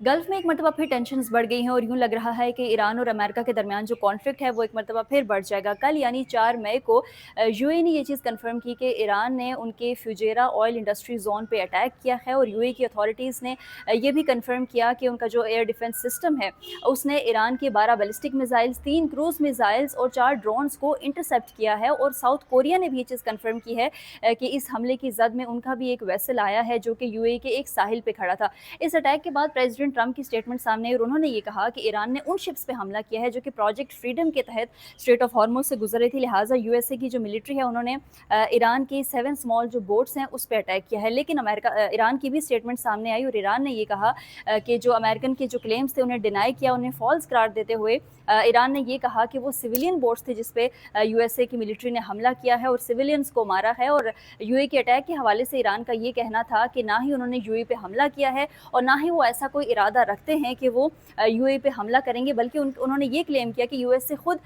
Gulf में एक मरतबा फिर टेंशन्स बढ़ गई हैं और यूं लग रहा है कि ईरान और अमेरिका के दरमियान जो कॉन्फ्लिक्ट है वो एक मरतबा फिर बढ़ जाएगा। कल यानी 4 मई को यूएई ने ये चीज़ कंफर्म की कि ईरान ने उनके फ्यूजेरा ऑयल इंडस्ट्री जोन पे अटैक किया है और यूएई की अथॉरिटीज़ ने ये भी कंफर्म किया कि उनका जो एयर डिफेंस सिस्टम है उसने ईरान के 12 बैलिस्टिक मिसाइल्स, 3 क्रूज मिसाइल्स और 4 ड्रोन्स को इंटरसेप्ट किया है। और साउथ कोरिया ने भी ये चीज़ कंफर्म की है कि इस हमले की जद में उनका भी एक वेसल आया है जो कि यूएई के एक साहिल पे खड़ा था। इस अटैक के बाद प्रेसिडेंट ट्रंप की स्टेटमेंट सामने आई और उन्होंने ये कहा कि ईरान ने उन शिप्स पे हमला किया है जो कि प्रोजेक्ट फ्रीडम के तहत स्ट्रेट ऑफ हॉर्मुज से गुजर रही थी। लिहाजा यूएसए की जो मिलिट्री है उन्होंने ईरान की 7 स्मॉल जो बोट्स हैं उस पर अटैक किया है। लेकिन ईरान की भी स्टेटमेंट सामने आई और ईरान ने ये कहा कि जो अमेरिकन के जो क्लेम्स थे उन्हें डिनाई किया, उन्हें फॉल्स करार देते हुए ईरान ने ये कहा कि वो सिविलियन बोट्स थे जिसपे यूएसए की मिलिट्री ने हमला किया है और सिविलियंस को मारा है। और यूएई के अटैक के हवाले से ईरान का ये कहना था कि ना ही उन्होंने यूएई पे हमला किया है और ना ही वो ऐसा कोई इरादा रखते हैं कि वो यूएई पे हमला करेंगे, बल्कि उन्होंने ये क्लेम किया कि यूएसए खुद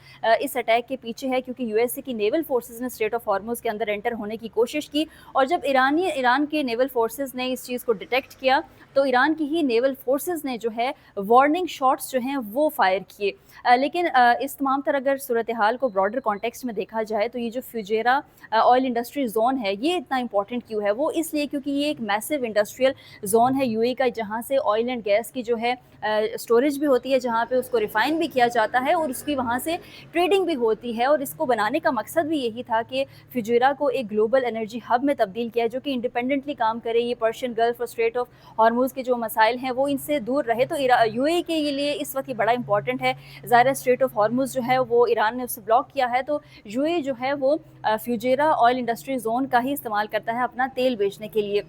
इस अटैक के पीछे है, क्योंकि यूएसए की नेवल फोर्सेस ने स्ट्रेट ऑफ हॉर्मुज के अंदर एंटर होने की कोशिश की और जब ईरान के नेवल फोर्सेस ने इस चीज़ को डिटेक्ट किया तो ईरान की ही नेवल फोर्सेस ने जो है वार्निंग शॉट्स जो हैं वो फायर किए। लेकिन इस तमाम तरह अगर सूरत हाल को ब्रॉडर कॉन्टेक्स्ट में देखा जाए तो ये जो फ्यूजेरा ऑयल इंडस्ट्री जोन है ये इतना इंपॉर्टेंट क्यों है? वो इसलिए क्योंकि ये एक मैसिव इंडस्ट्रियल जोन है यूएई का, जहाँ से ऑयल एंड गैस की जो है स्टोरेज भी होती है, जहाँ पे उसको रिफाइन भी किया जाता है और उसकी वहाँ से ट्रेडिंग भी होती है। और इसको बनाने का मकसद भी यही था कि फ्यूजेरा को एक ग्लोबल एनर्जी हब में तब्दील किया जो कि इंडिपेंडेंटली काम करे, ये पर्शियन गल्फ और स्ट्रेट ऑफ हॉर्मुज के जो मसाइल हैं वो इनसे दूर रहे। तो यूएई के लिए इस वक्त ये बड़ा इंपॉर्टेंट है। ज़ाहिर स्ट्रेट ऑफ हॉर्मुज जो है वो ईरान ने उससे ब्लॉक किया है, तो यूएई जो है वो फ्यूजेरा ऑयल इंडस्ट्री जोन का ही इस्तेमाल करता है अपना तेल बेचने के लिए।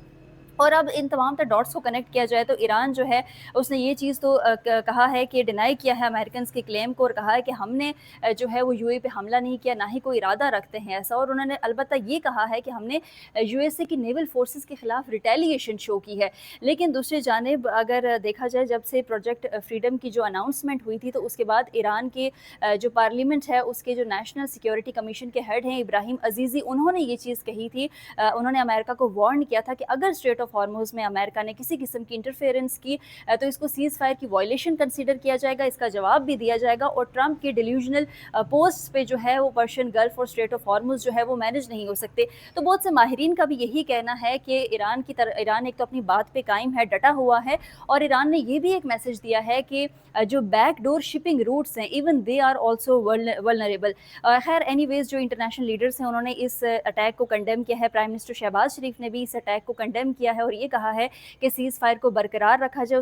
और अब इन तमाम तर डॉट्स को कनेक्ट किया जाए तो ईरान जो है उसने ये चीज़ तो कहा है कि डिनाई किया है अमेरिकन के क्लेम को और कहा है कि हमने जो है वो यूएई पे हमला नहीं किया, ना ही कोई इरादा रखते हैं ऐसा। और उन्होंने अलबत्ता ये कहा है कि हमने यूएसए की नेवल फोर्सेस के खिलाफ रिटेलिएशन शो की है। लेकिन दूसरी जानिब अगर देखा जाए, जब से प्रोजेक्ट फ्रीडम की जो अनाउंसमेंट हुई थी तो उसके बाद ईरान के जो पार्लियामेंट है उसके जो नेशनल सिक्योरिटी कमीशन के हेड हैं इब्राहिम अजीज़ी, उन्होंने ये चीज़ कही थी। उन्होंने अमेरिका को वार्न किया था कि अगर स्ट्रेट ऑफ हॉर्मुज में अमेरिका ने किसी किस्म की इंटरफेरेंस की तो इसको सीज फायर की वायलेशन कंसीडर किया जाएगा, इसका जवाब भी दिया जाएगा। और ट्रंप के डिल्यूजनल पोस्ट पे जो है वो पर्शियन गल्फ और स्ट्रेट ऑफ हॉर्मुज जो है वो मैनेज नहीं हो सकते। तो बहुत से माहिरीन का भी यही कहना है कि ईरान एक तो अपनी बात पे कायम है, डटा हुआ है, और ईरान ने ये भी एक मैसेज दिया है कि जो बैकडोर शिपिंग रूट्स हैं even they are also vulnerable. खैर एनीवेज जो इंटरनेशनल लीडर्स हैं उन्होंने इस अटैक को कंडेम किया है। प्राइम मिनिस्टर शहबाज शरीफ ने भी इस अटैक को कंडेम किया है और ये कहा है कि सीज फायर को बरकरार रखा जाए।